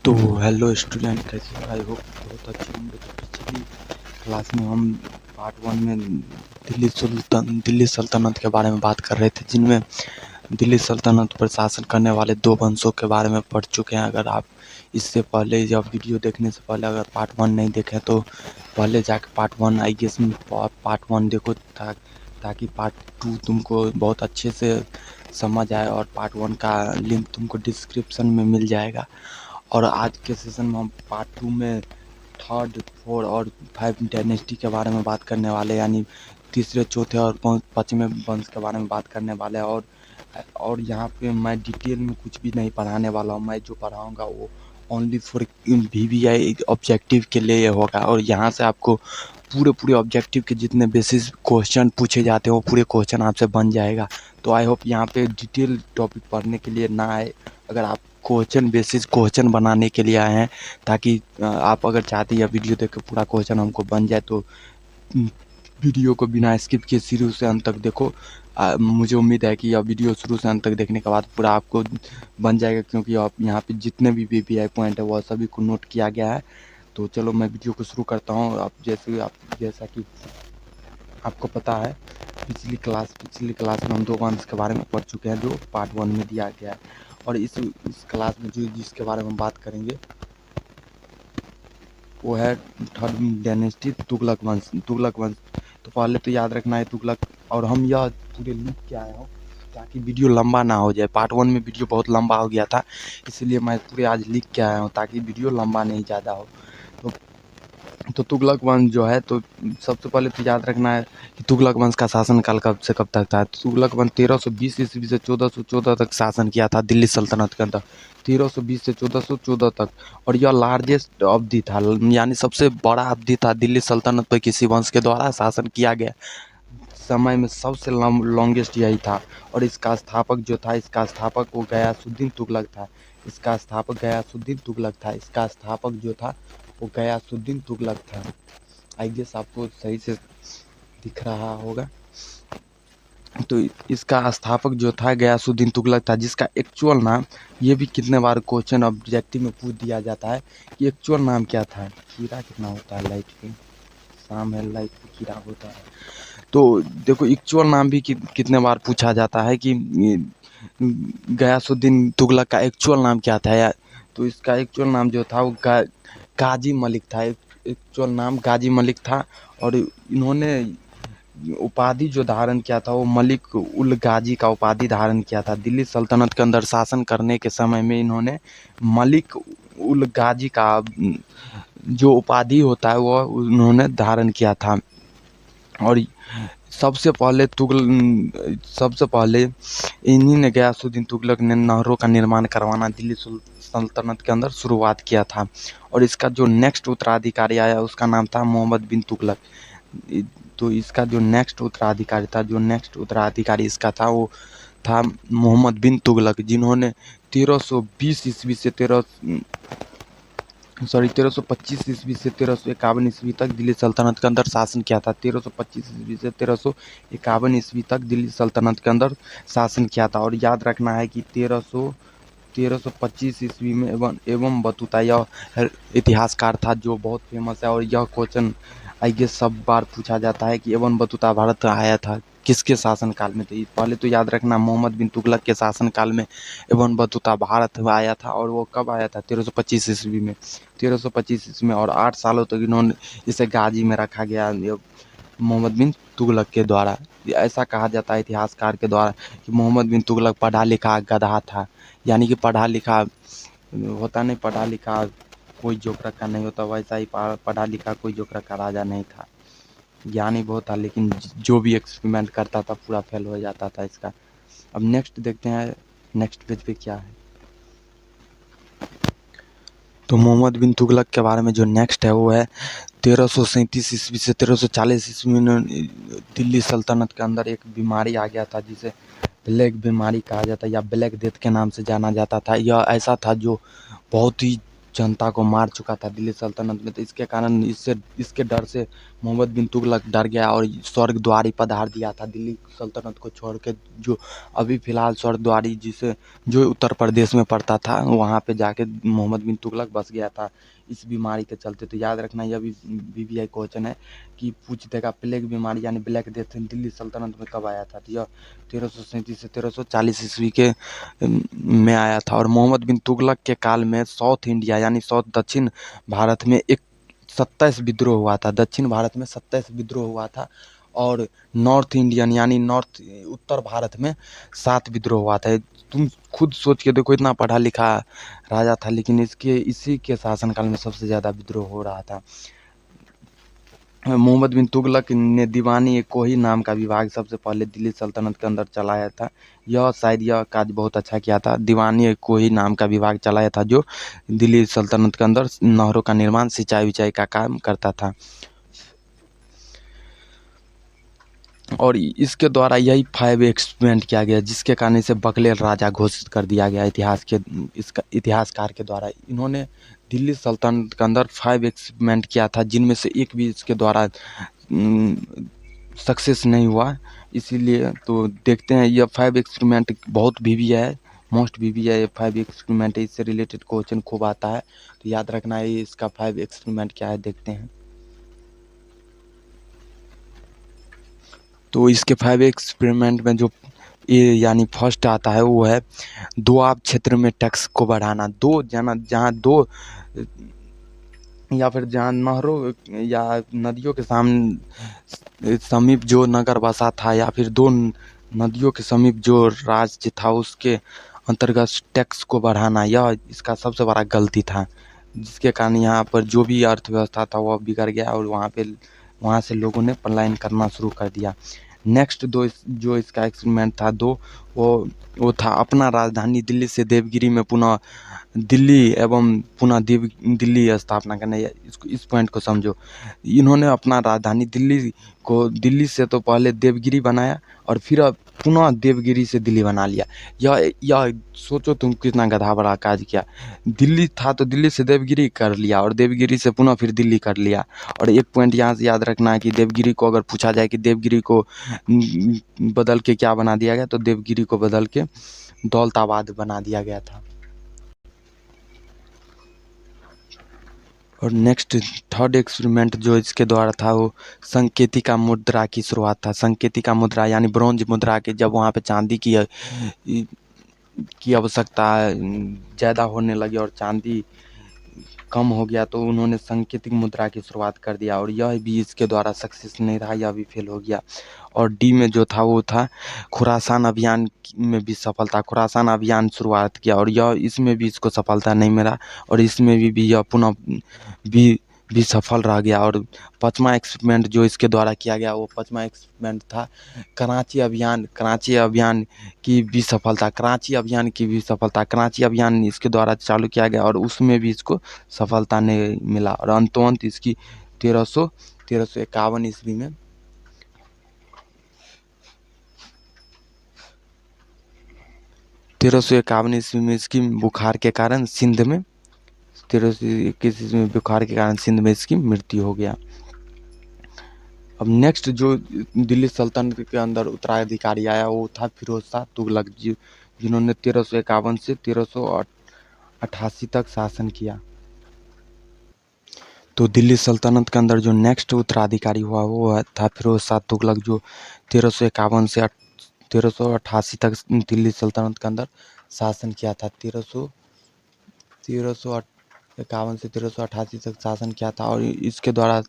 तो hello student, कैसे हो? आई होप बहुत अच्छे होंगे। तो पिछली क्लास में हम पार्ट वन में दिल्ली सल्तनत के बारे में बात कर रहे थे, जिनमें दिल्ली सल्तनत पर शासन करने वाले दो वंशों के बारे में पढ़ चुके हैं। अगर आप इससे पहले या वीडियो देखने से पहले अगर पार्ट वन नहीं देखें तो पहले जाके पार्ट वन आई गेस में पार्ट वन देखो, ताकि पार्ट टू तुमको बहुत अच्छे से समझ आए, और पार्ट वन का लिंक तुमको डिस्क्रिप्शन में मिल जाएगा। और आज के सेशन में हम पार्ट टू में थर्ड, फोर और फाइव डायनेस्टी के बारे में बात करने वाले, यानी तीसरे, चौथे और पाँचवें वंश के बारे में बात करने वाले हैं। और यहाँ पे मैं डिटेल में कुछ भी नहीं पढ़ाने वाला हूँ। मैं जो पढ़ाऊँगा वो ओनली फॉर VVI ऑब्जेक्टिव के लिए होगा, और यहाँ से आपको पूरे ऑब्जेक्टिव के जितने बेसिस क्वेश्चन पूछे जाते हैं वो पूरे क्वेश्चन आपसे बन जाएगा। तो आई होप यहाँ पे डिटेल टॉपिक पढ़ने के लिए ना आए। अगर आप क्वेश्चन बेसिस क्वेश्चन बनाने के लिए आए हैं, ताकि आप अगर चाहते हैं वीडियो देख के पूरा क्वेश्चन हमको बन जाए, तो वीडियो को बिना स्किप किए शुरू से अंत तक देखो। मुझे उम्मीद है कि यह वीडियो शुरू से अंत तक देखने के बाद पूरा आपको बन जाएगा, क्योंकि आप यहाँ पे जितने भी VVI पॉइंट है वह सभी को नोट किया गया है। तो चलो मैं वीडियो को शुरू करता हूँ। जैसा कि आपको पता है, पिछली क्लास में हम दो वंश के बारे में पढ़ चुके हैं जो पार्ट वन में दिया गया है। और इस क्लास में जिसके बारे में हम बात करेंगे वो है थर्ड डायनेस्टी, तुगलक वंश। तो पहले तो याद रखना है तुगलक, और हम यह पूरे लिख के आया हूँ ताकि वीडियो लंबा ना हो जाए। पार्ट वन में वीडियो बहुत लंबा हो गया था, इसलिए मैं पूरे आज लिख के आया हूँ ताकि वीडियो लंबा नहीं ज़्यादा हो। तो तुगलक वंश जो है, तो सबसे पहले तो याद रखना है कि तुगलक वंश का शासनकाल कब से कब तक था। तुगलक वंश 1320 ईस्वी से 1414 तक शासन किया था दिल्ली सल्तनत के अंदर। 1320 से 1414 तक। और यह लार्जेस्ट अवधि था, यानी सबसे बड़ा अवधि था दिल्ली सल्तनत पर किसी वंश के द्वारा शासन किया गया समय में सबसे लॉन्गेस्ट यही था। और इसका स्थापक वो गयासुद्दीन तुगलक था। इसका स्थापक जो था वो गयासुद्दीन तुगलक था। आई गेस आपको सही से दिख रहा होगा। तो इसका स्थापक जो था गयासुद्दीन तुगलक था, जिसका एक्चुअल नाम, ये भी कितने बार क्वेश्चन ऑब्जेक्टिव में पूछ दिया जाता है कि एक्चुअल नाम क्या था। कीड़ा कितना होता है लाइट पे, शाम है लाइट पे कीड़ा होता है। तो देखो एक्चुअल नाम भी कितने बार पूछा जाता है कि गयासुद्दीन तुगलक का एक्चुअल नाम क्या था। तो इसका एक्चुअल नाम जो था वो गाजी मलिक था। एक्चुअल नाम गाजी मलिक था। और इन्होंने उपाधि जो धारण किया था वो मलिक उल गाजी का उपाधि धारण किया था। दिल्ली सल्तनत के अंदर शासन करने के समय में इन्होंने मलिक उल गाजी का जो उपाधि होता है वो उन्होंने धारण किया था। और सबसे पहले इन्हीं ने, गयासुद्दीन तुगलक ने, नहरों का निर्माण करवाना दिल्ली सल्तनत के अंदर शुरुआत किया था। और इसका जो नेक्स्ट उत्तराधिकारी आया उसका नाम था मोहम्मद बिन तुगलक। तो इसका जो नेक्स्ट उत्तराधिकारी इसका था वो था मोहम्मद बिन तुगलक, जिन्होंने 1320 ईस्वी से 1325 ईस्वी से 1351 ईस्वी तक दिल्ली सल्तनत के अंदर शासन किया था। 1325 ईस्वी से 1351 ईस्वी तक दिल्ली सल्तनत के अंदर शासन किया था। और याद रखना है कि 1325 ईस्वी में एवं बतूता यह इतिहासकार था जो बहुत फेमस है। और यह क्वेश्चन आई गेस सब बार पूछा जाता है कि एवं बतूता भारत आया था किसके शासनकाल में। तो पहले तो याद रखना, मोहम्मद बिन तुगलक के शासनकाल में एवं बतूता भारत आया था। और वो कब आया था? 1325 ईस्वी में। 1325 ईस्वी में। और 8 सालों तक इन्होंने इसे गाजी में रखा गया मोहम्मद बिन तुगलक के द्वारा। ऐसा कहा जाता है इतिहासकार के द्वारा कि मोहम्मद बिन तुगलक पढ़ा लिखा गधा था, यानी कि पढ़ा लिखा होता नहीं, पढ़ा लिखा कोई जोक रखा नहीं होता, वैसा ही पढ़ा लिखा कोई जोक रखा राजा नहीं था। ज्ञानी बहुत था, लेकिन जो भी एक्सपेरिमेंट करता था पूरा फेल हो जाता था इसका। अब नेक्स्ट देखते हैं, नेक्स्ट पेज पे क्या है। तो मोहम्मद बिन तुगलक के बारे में जो नेक्स्ट है वो है 1337 ईस्वी से 1340 ईस्वी में दिल्ली सल्तनत के अंदर एक बीमारी आ गया था जिसे प्लेग बीमारी कहा जाता है या ब्लैक डेथ के नाम से जाना जाता था। यह ऐसा था जो बहुत ही जनता को मार चुका था दिल्ली सल्तनत में। तो इसके कारण इसके डर से मोहम्मद बिन तुगलक डर गया और स्वर्गद्वारी पधार दिया था दिल्ली सल्तनत को छोड़ के। जो अभी फ़िलहाल स्वर्गद्वारी जो उत्तर प्रदेश में पड़ता था, वहाँ पे जाके मोहम्मद बिन तुगलक बस गया था इस बीमारी के चलते। तो याद रखना, यह भी BBI क्वेश्चन है कि पूछ देगा, प्लेग बीमारी यानी ब्लैक डेथ दिल्ली सल्तनत में कब आया था? तो यह 1337 से 1340 ईस्वी के में आया था। और मोहम्मद बिन तुगलक के काल में साउथ इंडिया यानी दक्षिण भारत में 27 विद्रोह हुआ था। दक्षिण भारत में 27 विद्रोह हुआ था और नॉर्थ इंडियन यानी उत्तर भारत में 7 विद्रोह हुआ था। तुम खुद सोच के देखो, इतना पढ़ा लिखा राजा था, लेकिन इसी के शासनकाल में सबसे ज़्यादा विद्रोह हो रहा था। मोहम्मद बिन तुगलक ने दीवानी कोही नाम का विभाग सबसे पहले दिल्ली सल्तनत के अंदर चलाया था। यह काज बहुत अच्छा किया था। दीवानी कोही नाम का विभाग चलाया था जो दिल्ली सल्तनत के अंदर नहरों का निर्माण, सिंचाई विचाई का काम करता था। और इसके द्वारा यही 5 एक्सपेरिमेंट किया गया, जिसके कारण इसे बकलेल राजा घोषित कर दिया गया इतिहासकार के द्वारा। इन्होंने दिल्ली सल्तनत के अंदर 5 एक्सपेरिमेंट किया था, जिनमें से एक भी इसके द्वारा सक्सेस नहीं हुआ। इसीलिए तो देखते हैं, यह 5 एक्सपेरिमेंट बहुत BBI है, मोस्ट BBI 5 एक्सपेरिमेंट है। इससे रिलेटेड क्वेश्चन खूब आता है, तो याद रखना है इसका 5 एक्सपेरिमेंट क्या है, देखते हैं। तो इसके 5 एक्सपेरिमेंट में जो यानी फर्स्ट आता है वो है दोआब क्षेत्र में टैक्स को बढ़ाना। जहाँ दो या फिर जहाँ नहरों या नदियों के समीप जो नगर बसा था, या फिर 2 नदियों के समीप जो राज्य था, उसके अंतर्गत टैक्स को बढ़ाना, यह इसका सबसे बड़ा गलती था, जिसके कारण यहाँ पर जो भी अर्थव्यवस्था था वह बिगड़ गया और वहाँ से लोगों ने पलायन करना शुरू कर दिया। नेक्स्ट जो इसका एक्सपेरिमेंट था वो था अपना राजधानी दिल्ली से देवगिरी में पुनः दिल्ली स्थापना करना। इस पॉइंट को समझो। इन्होंने अपना राजधानी दिल्ली से तो पहले देवगिरी बनाया और फिर पुनः देवगिरी से दिल्ली बना लिया। यह सोचो तुम कितना गधा बड़ा काज किया। दिल्ली था तो दिल्ली से देवगिरी कर लिया और देवगिरी से पुनः फिर दिल्ली कर लिया। और एक पॉइंट यहाँ से याद रखना है कि देवगिरी को अगर पूछा जाए कि देवगिरी को बदल के क्या बना दिया गया, तो देवगिरी को बदल के दौलताबाद बना दिया गया था। और नेक्स्ट थर्ड एक्सपेरिमेंट जो इसके द्वारा था वो संकेतिका मुद्रा की शुरुआत था। संकेतिका मुद्रा यानी ब्रॉन्ज मुद्रा के जब वहाँ पे चांदी की आवश्यकता ज़्यादा होने लगी और चांदी कम हो गया, तो उन्होंने सांकेतिक मुद्रा की शुरुआत कर दिया। और यह भी इसके द्वारा सक्सेस नहीं रहा, यह भी फेल हो गया। और डी में जो था वो था खुरासान अभियान में भी सफलता। खुरासान अभियान शुरुआत किया और इसमें भी इसको सफलता नहीं मिला और इसमें भी यह पुनः भी सफल रह गया। और 5वां एक्सपेरिमेंट जो इसके द्वारा किया गया वो 5वां एक्सपेरिमेंट था कराची अभियान। कराची अभियान की भी सफलता। कराची अभियान इसके द्वारा चालू किया गया और उसमें भी इसको सफलता नहीं मिला। और अंत इसकी 1351 ईस्वी में 1351 ईस्वी में इसकी बुखार के कारण सिंध में 1321 ईस्वी में बुखार के कारण सिंध में इसकी मृत्यु हो गया। अब नेक्स्ट जो दिल्ली सल्तनत के अंदर उत्तराधिकारी आया वो था फिरोज शाह तुगलक जी, जिन्होंने 1351 से 1388 तक शासन किया। तो दिल्ली सल्तनत के अंदर जो नेक्स्ट उत्तराधिकारी हुआ वो था फिरोज शाह तुगलक, जो 1351 से 1388 तक दिल्ली सल्तनत के अंदर शासन किया था। 1351 से 1388 तक शासन किया था और इसके द्वारा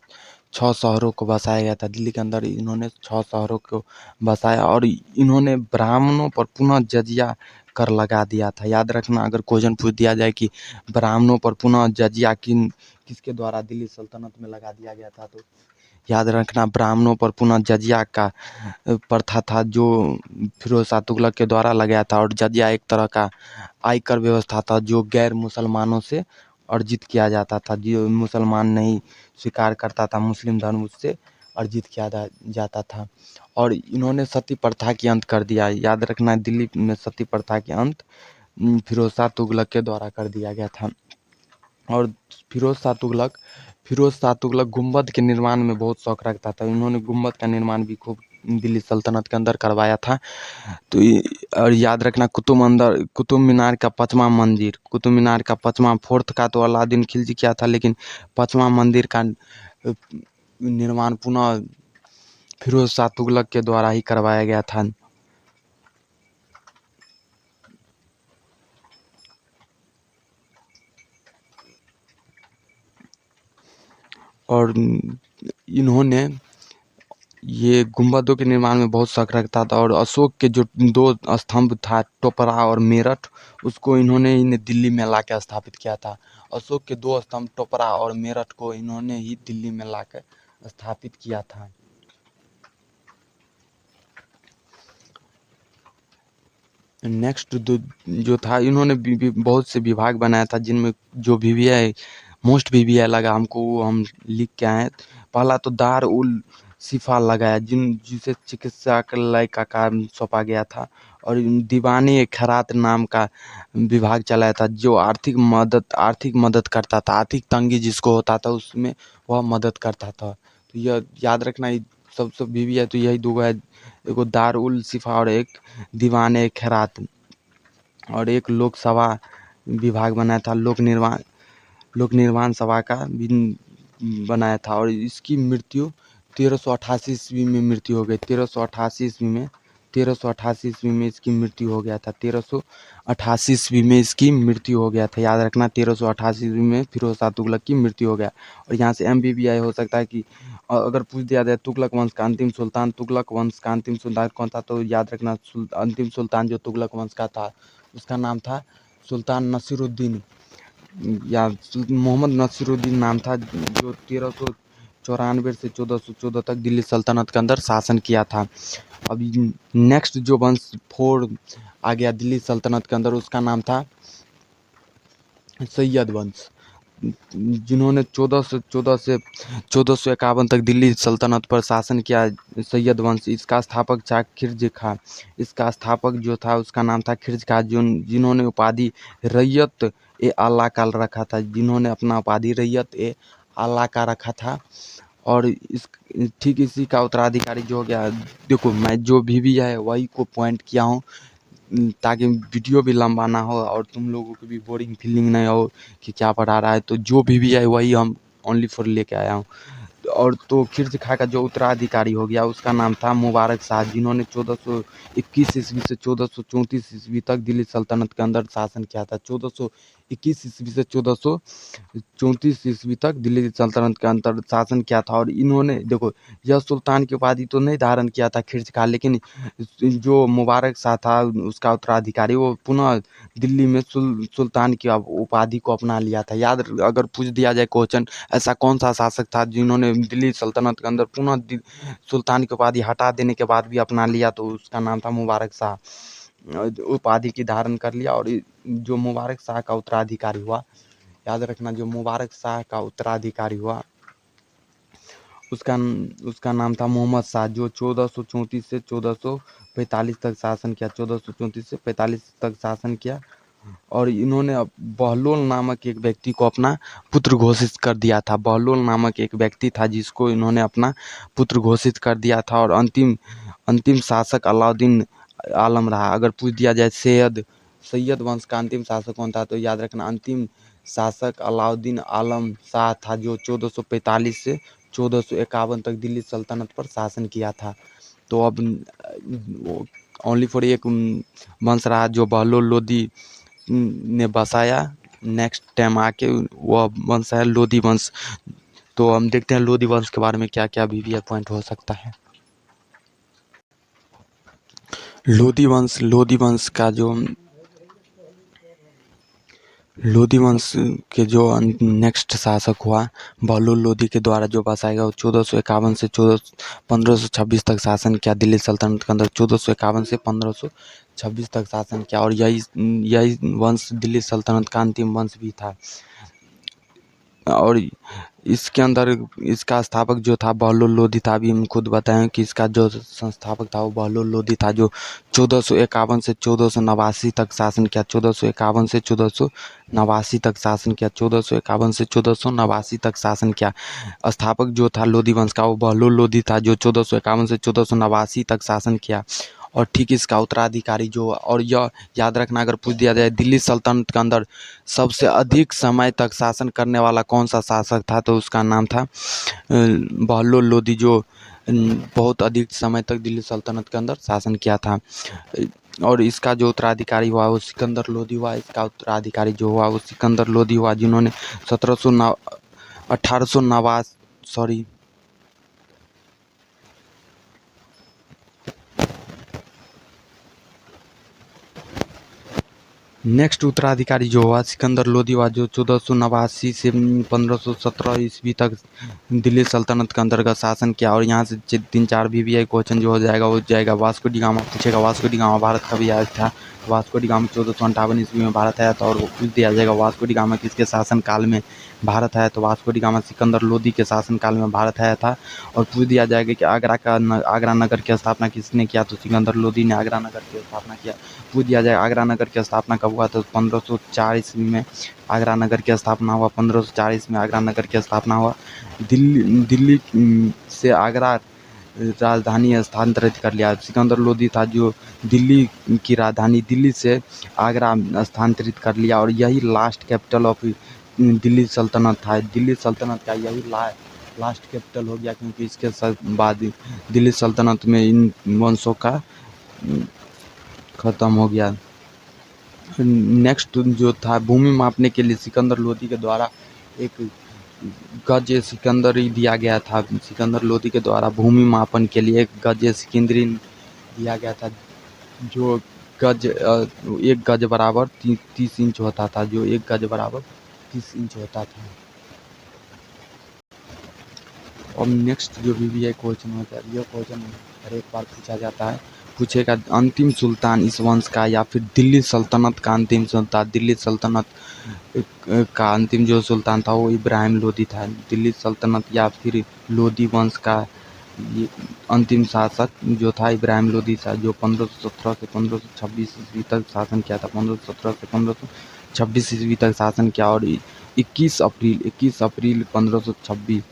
6 शहरों को बसाया गया था। दिल्ली के अंदर इन्होंने 6 शहरों को बसाया और इन्होंने ब्राह्मणों पर पुनः जजिया कर लगा दिया था। याद रखना, अगर क्वेश्चन पूछ दिया जाए कि ब्राह्मणों पर पुनः जजिया किसके द्वारा दिल्ली सल्तनत में लगा दिया गया था, तो याद रखना ब्राह्मणों पर पुनः जजिया का प्रथा था जो फिरोज शाह तुगलक के द्वारा लगाया था। और जजिया एक तरह का आयकर व्यवस्था था जो गैर मुसलमानों से अर्जित किया जाता था। जो मुसलमान नहीं स्वीकार करता था मुस्लिम धर्म, उससे अर्जित किया जाता था। और इन्होंने सती प्रथा की अंत कर दिया। याद रखना, दिल्ली में सती प्रथा के अंत फिरोज शाह तुगलक के द्वारा कर दिया गया था। और फिरोज शाह तुगलक गुम्बद के निर्माण में बहुत शौक रखता था। इन्होंने गुम्बद का निर्माण भी खूब दिल्ली सल्तनत के अंदर करवाया था। तो और याद रखना, कुतुब मीनार का पांचवा मंदिर, कुतुब मीनार का पांचवा, फोर्थ का तो अलाउद्दीन खिलजी किया था, लेकिन पांचवा मंदिर का निर्माण पुनः फिरोज शाह तुगलक के द्वारा ही करवाया गया था। और इन्होंने ये गुंबदों के निर्माण में बहुत शौक रखता था। और अशोक के जो 2 स्तंभ था, टोपरा और मेरठ, उसको इन्होंने ही दिल्ली में लाके स्थापित किया था। अशोक के 2 स्तंभ टोपरा और मेरठ को इन्होंने ही दिल्ली में लाकर स्थापित किया था। नेक्स्ट जो था, इन्होंने बहुत से विभाग बनाया था, जिनमें जो वीवीआई मोस्ट वीवीआई लगा हमको वो हम लिख के आए। पहला तो दार उल शिफा लगाया, जिसे चिकित्सालय का काम सौंपा गया था। और दीवाने खैरात नाम का विभाग चलाया था, जो आर्थिक मदद करता था। आर्थिक तंगी जिसको होता था उसमें वह मदद करता था। तो यह याद रखना, सब वीवीआई तो यही 2 है, एगो दार उल शिफा और एक दीवाने खैरात। और एक लोकसभा विभाग बनाया था, लोक निर्माण सभा का भी बनाया था। और इसकी मृत्यु 1388 ईस्वी में मृत्यु हो गई। 1388 ईस्वी में इसकी मृत्यु हो गया था। 1388 ईस्वी में इसकी मृत्यु हो गया था। याद रखना, 1388 ईस्वी में फिरोज शाह तुगलक की मृत्यु हो गया। और यहाँ से MBBI हो सकता है कि अगर पूछ दिया जाए तुगलक वंश का अंतिम सुल्तान कौन था, तो याद रखना अंतिम सुल्तान जो तुगलक वंश का था उसका नाम था सुल्तान नसीरुद्दीन, या मोहम्मद नसीरुद्दीन नाम था, जो 1394 से 1414 तक दिल्ली सल्तनत के अंदर शासन किया था। अब नेक्स्ट जो वंश 4 आ गया दिल्ली सल्तनत के अंदर, उसका नाम था सैयद वंश, जिन्होंने 1414 से 1451 तक दिल्ली सल्तनत पर शासन किया। सैयद वंश, इसका स्थापक था खिरज खां। इसका स्थापक जो था उसका नाम था खिरज खां, जिन्होंने उपाधि रैयत ए आला का रखा था, जिन्होंने अपना उपाधि रैयत ए आला का रखा था। और इस ठीक इसी का उत्तराधिकारी जो हो गया, देखो मैं जो भी है वही को पॉइंट किया हूँ, ताकि वीडियो भी लंबा ना हो और तुम लोगों को भी बोरिंग फीलिंग नहीं हो कि क्या पढ़ा रहा है। तो जो भी है वही हम ओनली फॉर लेके आया हूँ। और तो खिरज खां का जो उत्तराधिकारी हो गया उसका नाम था मुबारक शाह, जिन्होंने 1421 ईस्वी से 1434 ईस्वी तक दिल्ली सल्तनत के अंदर शासन किया था। 1421 ईस्वी से 1434 ईस्वी तक दिल्ली सल्तनत के अंदर शासन किया था। और इन्होंने देखो, यह सुल्तान की उपाधि तो नहीं धारण किया था खिरज खां, लेकिन जो मुबारक शाह था उसका उत्तराधिकारी, वो पुनः दिल्ली में सुल्तान की उपाधि को अपना लिया था। याद अगर पूछ दिया जाए क्वेश्चन, ऐसा कौन सा शासक था जिन्होंने दिल्ली सल्तनत के अंदर पुनः सुल्तान की उपाधि हटा देने के बाद भी अपना लिया, तो उसका नाम था मुबारक शाह। उपाधि की धारण कर लिया। और जो मुबारक शाह का उत्तराधिकारी हुआ, याद रखना, जो मुबारक शाह का उत्तराधिकारी हुआ उसका नाम था मोहम्मद शाह, जो 1434 से 1445 तक शासन किया। 1434 से 45 तक शासन किया। और इन्होंने बहलोल नामक एक व्यक्ति को अपना पुत्र घोषित कर दिया था। बहलोल नामक एक व्यक्ति था जिसको इन्होंने अपना पुत्र घोषित कर दिया था। और अंतिम शासक अलाउद्दीन आलम रहा। अगर पूछ दिया जाए सैयद वंश का अंतिम शासक कौन था, तो याद रखना अंतिम शासक अलाउद्दीन आलम शाह था, जो 1445 से 1451 तक दिल्ली सल्तनत पर शासन किया था। तो अब ओनली फॉर एक वंश रहा जो बहलोल लोदी ने बसाया। नेक्स्ट टाइम आके वह वंश है लोदी वंश। तो हम देखते हैं लोदी वंश के बारे में क्या क्या वीवीआई पॉइंट हो सकता है। लोदी वंश के जो नेक्स्ट शासक हुआ बहलोल लोदी के द्वारा जो बसाया गया, वो 1451 से 1526 तक शासन किया दिल्ली सल्तनत के अंदर। 1451 से 1526 तक शासन किया। और यही वंश दिल्ली सल्तनत का अंतिम वंश भी था। और इसके अंदर इसका स्थापक जो था बहलोल लोधी था। अभी हम खुद बताएं कि इसका जो संस्थापक था वो बहलोल लोधी था, जो 1451 से 1489 तक शासन किया। 1451 से 1489 तक शासन किया। 1451 से 1489 तक शासन किया। स्थापक जो था लोधी वंश का वो बहलोल लोधी था, जो 1451 से 1489 तक शासन किया। और ठीक इसका उत्तराधिकारी जो, और यह याद रखना अगर पूछ दिया जाए दिल्ली सल्तनत के अंदर सबसे अधिक समय तक शासन करने वाला कौन सा शासक था, तो उसका नाम था बहलोल लोधी, जो बहुत अधिक समय तक दिल्ली सल्तनत के अंदर शासन किया था। और इसका जो उत्तराधिकारी हुआ वो सिकंदर लोधी हुआ। इसका उत्तराधिकारी जो हुआ वो सिकंदर लोधी हुआ, जिन्होंने 1889 सॉरी नेक्स्ट उत्तराधिकारी जो हुआ सिकंदर लोधी हुआ, जो 1489 से 1517 ईस्वी तक दिल्ली सल्तनत के अंतर्गत शासन किया। और यहाँ से 3-4 VVI क्वेश्चन जो हो जाएगा वो जाएगा। वास्को डी गामा पूछेगा, वास्को डी गामा भारत कभी आया था? वास्को डी गामा 1458 ईस्वी में भारत आया था। और वो पूछ दिया जाएगा वास्को डी गामा किसके शासन काल में भारत आया? तो Vasco D gamma Sikandar Lodhi के शासन काल में भारत आया था। और पूछ दिया जाएगा कि आगरा नगर की स्थापना किसने किया? तो सिकंदर लोधी ने आगरा नगर की स्थापना किया। पूछ दिया जाए आगरा नगर की स्थापना कब हुआ? तो 1504 ईस्वी में आगरा नगर की स्थापना हुआ। 1504 ईस्वी में आगरा नगर की स्थापना हुआ। दिल्ली से आगरा राजधानी स्थानांतरित कर लिया। सिकंदर लोधी था जो दिल्ली की राजधानी दिल्ली से आगरा स्थानांतरित कर लिया। और यही लास्ट कैपिटल ऑफ दिल्ली सल्तनत था। दिल्ली सल्तनत का यही लास्ट कैपिटल हो गया, क्योंकि इसके बाद दिल्ली सल्तनत में इन वंशों का खत्म हो गया। नेक्स्ट जो था भूमि मापने के लिए सिकंदर लोधी के द्वारा एक गज सिकंदरी दिया गया था। सिकंदर लोधी के द्वारा भूमि मापन के लिए एक गज सिकंदरी दिया गया था, जो गज 1 गज बराबर 30 इंच होता था। जो 1 गज बराबर 30 इंच होता था। और नेक्स्ट जो VVI क्वेश्चन होता है, यह क्वेश्चन हर एक बार पूछा जाता है। पूछेगा अंतिम सुल्तान इस वंश का, या फिर दिल्ली सल्तनत का अंतिम सुल्तान। दिल्ली सल्तनत का अंतिम जो सुल्तान था वो इब्राहिम लोधी था। दिल्ली सल्तनत या फिर लोधी वंश का ये अंतिम शासक जो था इब्राहिम लोधी था, जो 1517 से 1526 ईस्वी तक शासन किया था। 1517 से 1526 ईस्वी तक शासन किया। और 21 अप्रैल 1526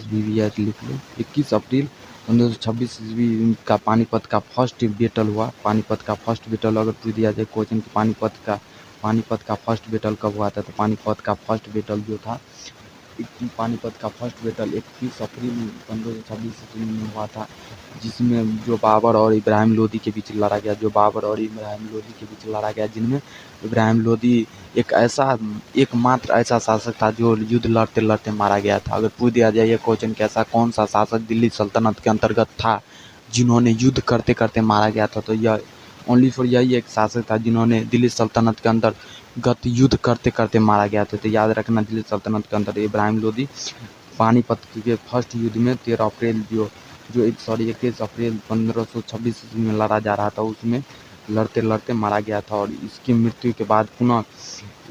VVI लिख लो। 21 अप्रैल 1526 ईस्वी का पानीपत का फर्स्ट बैटल हुआ। पानीपत का फर्स्ट बैटल अगर पूछ दिया जाए क्वेश्चन कि पानीपत का फर्स्ट बैटल कब हुआ था, तो पानीपत का फर्स्ट बैटल जो था पानीपत का फर्स्ट बैटल 21 अप्रैल 1526 ईस्वी में हुआ था, जिसमें जो बाबर और इब्राहिम लोधी के बीच लड़ा गया। जिनमें इब्राहिम लोधी एकमात्र ऐसा शासक था जो युद्ध लड़ते लड़ते मारा गया था। अगर पूछ दिया जाए ये क्वेश्चन कि ऐसा कौन सा शासक दिल्ली सल्तनत के अंतर्गत था जिन्होंने युद्ध करते करते मारा गया था, तो यह ओनली फॉर यही एक शासक था जिन्होंने दिल्ली सल्तनत के अंतर्गत युद्ध करते करते मारा गया था। तो याद रखना दिल्ली सल्तनत के अंदर इब्राहिम लोधी पानीपत के फर्स्ट युद्ध में 21 अप्रैल 1526 ईस्वी में लड़ा जा रहा था, उसमें लड़ते लड़ते मारा गया था। और इसकी मृत्यु के बाद पुनः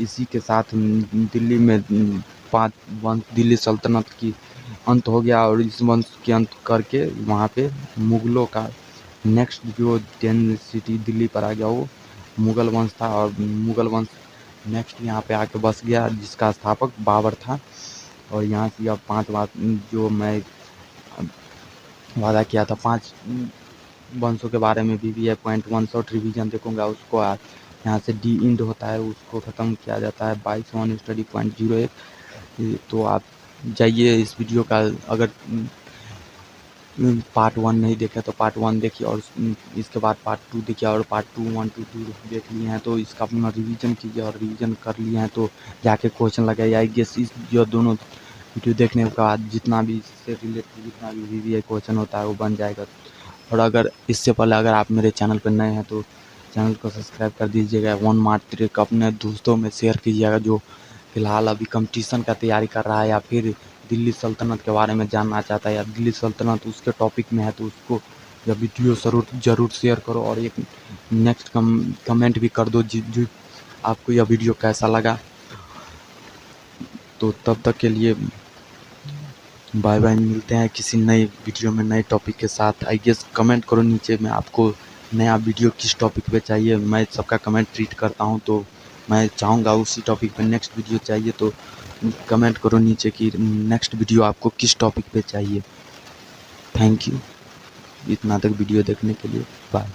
इसी के साथ दिल्ली में 5 वंश दिल्ली सल्तनत की अंत हो गया। और इस वंश के अंत करके वहाँ पे मुगलों का नेक्स्ट जो 10 सिटी दिल्ली पर आ गया वो मुगल वंश था। और मुगल वंश नेक्स्ट यहाँ पे आके बस गया, जिसका स्थापक बाबर था। और यहाँ से अब 5 बात जो मैं वादा किया था 5 वंशों के बारे में VVI पॉइंट 1 शॉर्ट रिवीजन देखूंगा, उसको यहाँ से डी इंड होता है उसको ख़त्म किया जाता है 22 स्टडी पॉइंट 01। तो आप जाइए इस वीडियो का, अगर पार्ट 1 नहीं देखे तो पार्ट 1 देखिए, और इसके बाद पार्ट 2 देखिए। और पार्ट 2 1 2 2 देख लिए हैं तो इसका अपना रिवीजन कीजिए, और रिवीजन कर लिए हैं तो जाके क्वेश्चन लगाइए। आई गेस इस जो दोनों वीडियो देखने के बाद जितना भी इससे रिलेटेड जितना भी VVI क्वेश्चन होता है वो बन जाएगा। और अगर इससे पहले अगर आप मेरे चैनल पर नए हैं तो चैनल को सब्सक्राइब कर दीजिएगा। 1 मार्च ट्रिक अपने दोस्तों में शेयर कीजिएगा जो फ़िलहाल अभी कंपटीशन का तैयारी कर रहा है, या फिर दिल्ली सल्तनत के बारे में जानना चाहता है, या दिल्ली सल्तनत उसके टॉपिक में है, तो उसको यह वीडियो ज़रूर शेयर करो। और एक नेक्स्ट कमेंट भी कर दो जो आपको यह वीडियो कैसा लगा। तो तब तक के लिए बाय बाय, मिलते हैं किसी नए वीडियो में नए टॉपिक के साथ। आई गेस कमेंट करो नीचे में आपको नया वीडियो किस टॉपिक पे चाहिए। मैं सबका कमेंट रीड करता हूँ, तो मैं चाहूँगा उसी टॉपिक पे नेक्स्ट वीडियो चाहिए, तो कमेंट करो नीचे कि नेक्स्ट वीडियो आपको किस टॉपिक पे चाहिए। थैंक यू इतना तक वीडियो देखने के लिए। बाय।